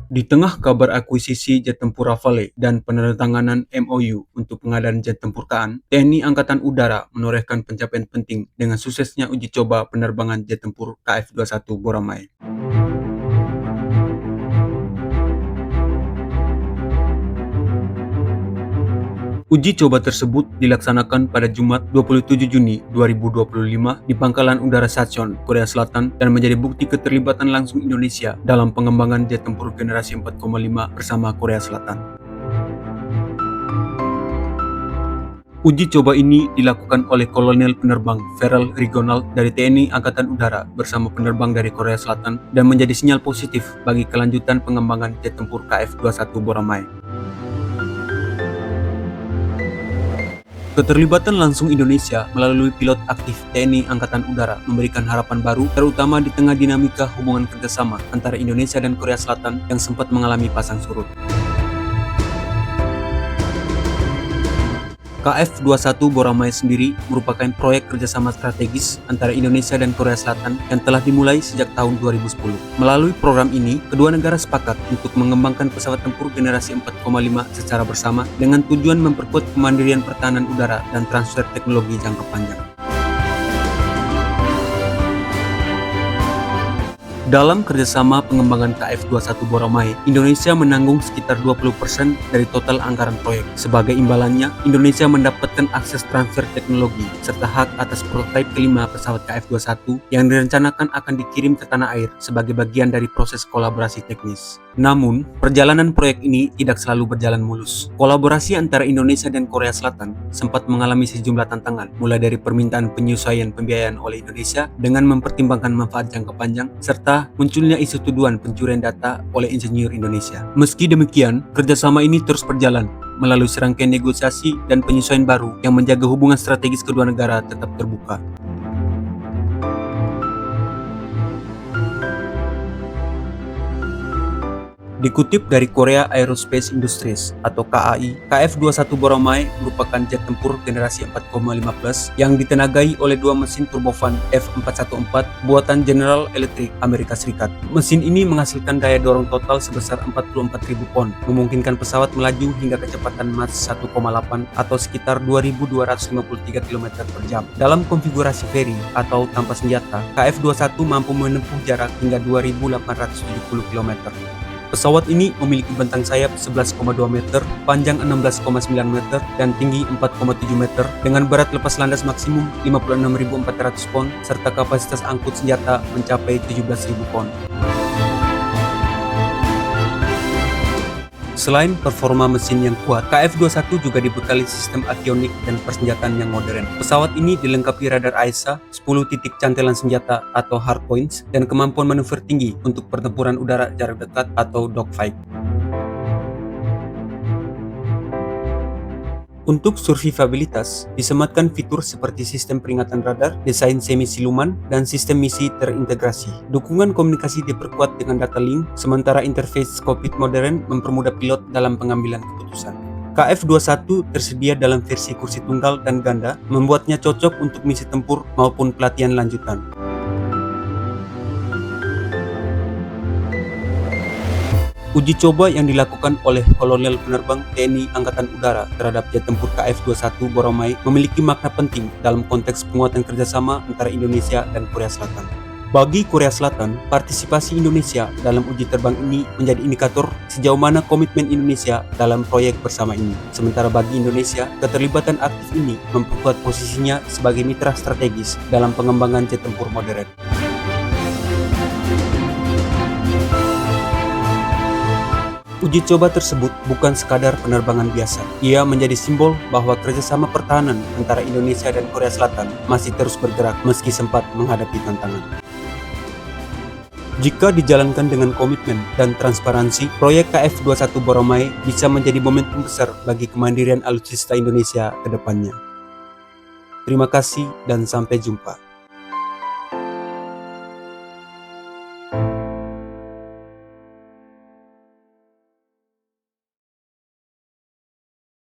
Di tengah kabar akuisisi jet tempur Rafale dan penandatanganan MOU untuk pengadaan jet tempur KAAN, TNI Angkatan Udara menorehkan pencapaian penting dengan suksesnya uji coba penerbangan jet tempur KF-21 Boramae. Uji coba tersebut dilaksanakan pada Jumat 27 Juni 2025 di Pangkalan Udara Sachon, Korea Selatan dan menjadi bukti keterlibatan langsung Indonesia dalam pengembangan jet tempur generasi 4,5 bersama Korea Selatan. Uji coba ini dilakukan oleh Kolonel Penerbang Farrell Rigonal dari TNI Angkatan Udara bersama penerbang dari Korea Selatan dan menjadi sinyal positif bagi kelanjutan pengembangan jet tempur KF-21 Boramae. Keterlibatan langsung Indonesia melalui pilot aktif TNI Angkatan Udara memberikan harapan baru, terutama di tengah dinamika hubungan kerjasama antara Indonesia dan Korea Selatan yang sempat mengalami pasang surut. KF-21 Boramae sendiri merupakan proyek kerjasama strategis antara Indonesia dan Korea Selatan yang telah dimulai sejak tahun 2010. Melalui program ini, kedua negara sepakat untuk mengembangkan pesawat tempur generasi 4,5 secara bersama dengan tujuan memperkuat kemandirian pertahanan udara dan transfer teknologi jangka panjang. Dalam kerjasama pengembangan KF-21 Boramae, Indonesia menanggung sekitar 20% dari total anggaran proyek. Sebagai imbalannya, Indonesia mendapatkan akses transfer teknologi serta hak atas prototipe kelima pesawat KF-21 yang direncanakan akan dikirim ke tanah air sebagai bagian dari proses kolaborasi teknis. Namun, perjalanan proyek ini tidak selalu berjalan mulus. Kolaborasi antara Indonesia dan Korea Selatan sempat mengalami sejumlah tantangan, mulai dari permintaan penyesuaian pembiayaan oleh Indonesia dengan mempertimbangkan manfaat jangka panjang, serta munculnya isu tuduhan pencurian data oleh insinyur Indonesia. Meski demikian, kerjasama ini terus berjalan melalui serangkaian negosiasi dan penyesuaian baru yang menjaga hubungan strategis kedua negara tetap terbuka. Dikutip dari Korea Aerospace Industries atau KAI, KF-21 Boramae merupakan jet tempur generasi 4,5+ yang ditenagai oleh dua mesin turbofan F414 buatan General Electric Amerika Serikat. Mesin ini menghasilkan daya dorong total sebesar 44.000 pon, memungkinkan pesawat melaju hingga kecepatan Mach 1,8 atau sekitar 2.253 km per jam. Dalam konfigurasi ferry atau tanpa senjata, KF-21 mampu menempuh jarak hingga 2.870 km. Pesawat ini memiliki bentang sayap 11,2 meter, panjang 16,9 meter, dan tinggi 4,7 meter dengan berat lepas landas maksimum 56.400 pon serta kapasitas angkut senjata mencapai 17.000 pon. Selain performa mesin yang kuat, KF-21 juga dibekali sistem avionik dan persenjataan yang modern. Pesawat ini dilengkapi radar AESA, 10 titik cantelan senjata atau hardpoints, dan kemampuan manuver tinggi untuk pertempuran udara jarak dekat atau dogfight. Untuk survivabilitas, disematkan fitur seperti sistem peringatan radar, desain semi-siluman, dan sistem misi terintegrasi. Dukungan komunikasi diperkuat dengan data link, sementara interface kokpit modern mempermudah pilot dalam pengambilan keputusan. KF-21 tersedia dalam versi kursi tunggal dan ganda, membuatnya cocok untuk misi tempur maupun pelatihan lanjutan. Uji coba yang dilakukan oleh Kolonel Penerbang TNI Angkatan Udara terhadap jet tempur KF-21 Boramae memiliki makna penting dalam konteks penguatan kerjasama antara Indonesia dan Korea Selatan. Bagi Korea Selatan, partisipasi Indonesia dalam uji terbang ini menjadi indikator sejauh mana komitmen Indonesia dalam proyek bersama ini. Sementara bagi Indonesia, keterlibatan aktif ini memperkuat posisinya sebagai mitra strategis dalam pengembangan jet tempur modern. Uji coba tersebut bukan sekadar penerbangan biasa. Ia menjadi simbol bahwa kerjasama pertahanan antara Indonesia dan Korea Selatan masih terus bergerak meski sempat menghadapi tantangan. Jika dijalankan dengan komitmen dan transparansi, proyek KF-21 Boramae bisa menjadi momentum besar bagi kemandirian alutsista Indonesia ke depannya. Terima kasih dan sampai jumpa.